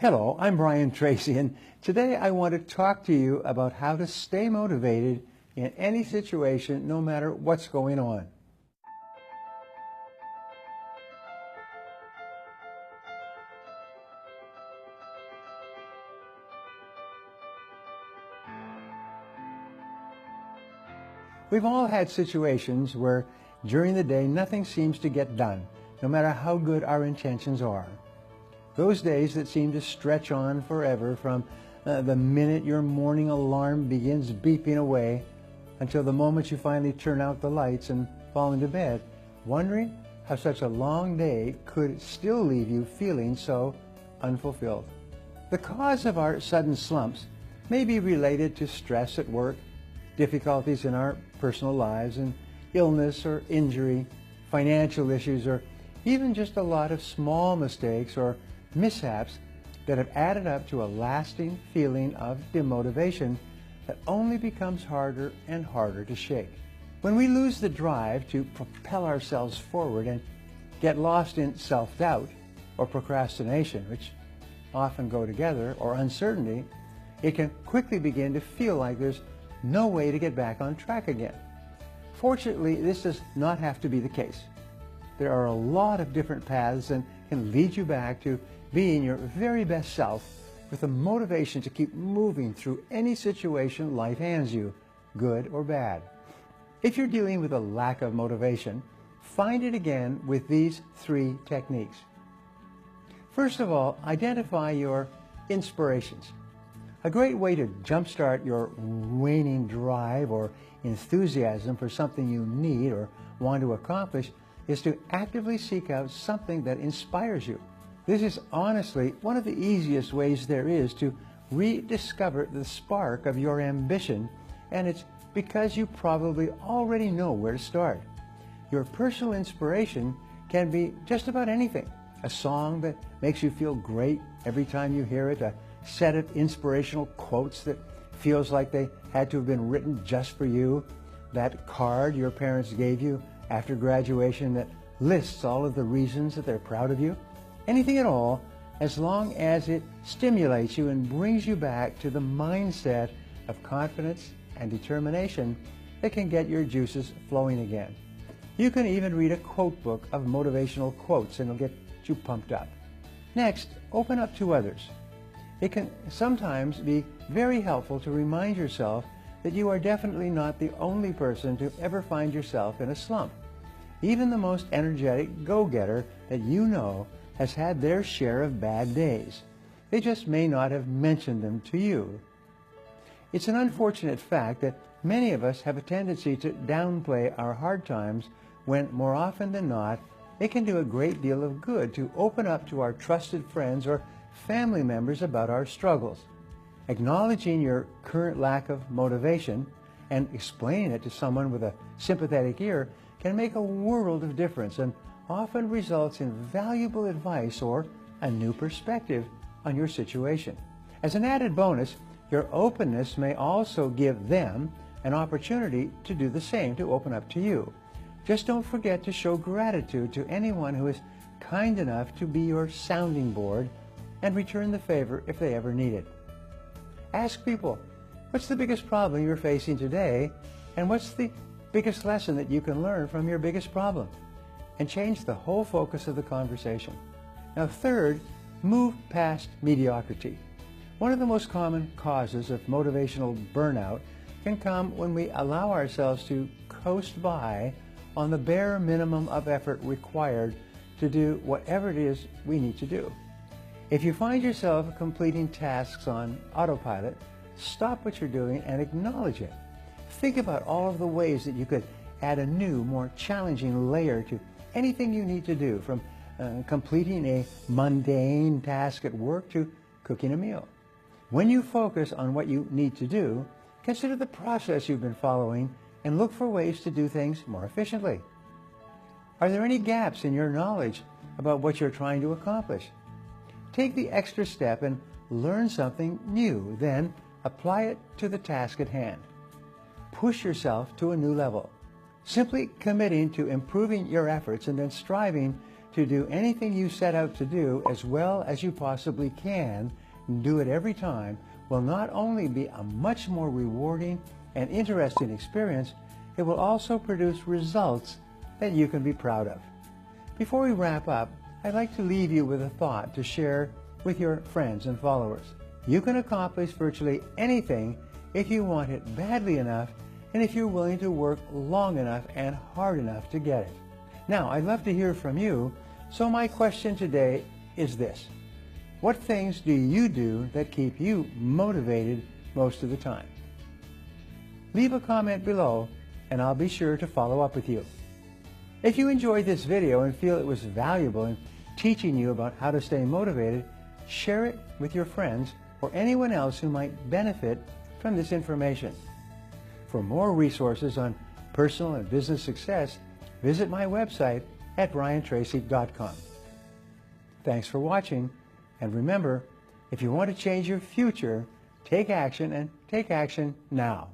Hello, I'm Brian Tracy, and today I want to talk to you about how to stay motivated in any situation, no matter what's going on. We've all had situations where during the day nothing seems to get done, no matter how good our intentions are. Those days that seem to stretch on forever from the minute your morning alarm begins beeping away until the moment you finally turn out the lights and fall into bed, wondering how such a long day could still leave you feeling so unfulfilled. The cause of our sudden slumps may be related to stress at work, difficulties in our personal lives, and illness or injury, financial issues, or even just a lot of small mistakes or mishaps that have added up to a lasting feeling of demotivation that only becomes harder and harder to shake. When we lose the drive to propel ourselves forward and get lost in self-doubt or procrastination, which often go together, or uncertainty, it can quickly begin to feel like there's no way to get back on track again. Fortunately, this does not have to be the case. There are a lot of different paths that can lead you back to being your very best self with the motivation to keep moving through any situation life hands you, good or bad. If you're dealing with a lack of motivation, find it again with these 3 techniques. First of all, identify your inspirations. A great way to jumpstart your waning drive or enthusiasm for something you need or want to accomplish is to actively seek out something that inspires you. This is honestly one of the easiest ways there is to rediscover the spark of your ambition, and it's because you probably already know where to start. Your personal inspiration can be just about anything. A song that makes you feel great every time you hear it, a set of inspirational quotes that feels like they had to have been written just for you, that card your parents gave you after graduation that lists all of the reasons that they're proud of you. Anything at all, as long as it stimulates you and brings you back to the mindset of confidence and determination that can get your juices flowing again. You can even read a quote book of motivational quotes and it'll get you pumped up. Next, open up to others. It can sometimes be very helpful to remind yourself that you are definitely not the only person to ever find yourself in a slump. Even the most energetic go-getter that you know has had their share of bad days. They just may not have mentioned them to you. It's an unfortunate fact that many of us have a tendency to downplay our hard times when, more often than not, it can do a great deal of good to open up to our trusted friends or family members about our struggles. Acknowledging your current lack of motivation and explaining it to someone with a sympathetic ear can make a world of difference and often results in valuable advice or a new perspective on your situation. As an added bonus, your openness may also give them an opportunity to do the same, to open up to you. Just don't forget to show gratitude to anyone who is kind enough to be your sounding board and return the favor if they ever need it. Ask people, what's the biggest problem you're facing today, and what's the biggest lesson that you can learn from your biggest problem? And change the whole focus of the conversation. Now, third, move past mediocrity. One of the most common causes of motivational burnout can come when we allow ourselves to coast by on the bare minimum of effort required to do whatever it is we need to do. If you find yourself completing tasks on autopilot, stop what you're doing and acknowledge it. Think about all of the ways that you could add a new, more challenging layer to anything you need to do, from completing a mundane task at work to cooking a meal. When you focus on what you need to do, consider the process you've been following and look for ways to do things more efficiently. Are there any gaps in your knowledge about what you're trying to accomplish? Take the extra step and learn something new, then apply it to the task at hand. Push yourself to a new level. Simply committing to improving your efforts and then striving to do anything you set out to do as well as you possibly can and do it every time will not only be a much more rewarding and interesting experience, it will also produce results that you can be proud of. Before we wrap up, I'd like to leave you with a thought to share with your friends and followers. You can accomplish virtually anything if you want it badly enough and if you're willing to work long enough and hard enough to get it. Now, I'd love to hear from you, so my question today is this. What things do you do that keep you motivated most of the time? Leave a comment below and I'll be sure to follow up with you. If you enjoyed this video and feel it was valuable in teaching you about how to stay motivated, share it with your friends or anyone else who might benefit from this information. For more resources on personal and business success, visit my website at briantracy.com. Thanks for watching, and remember, if you want to change your future, take action and take action now.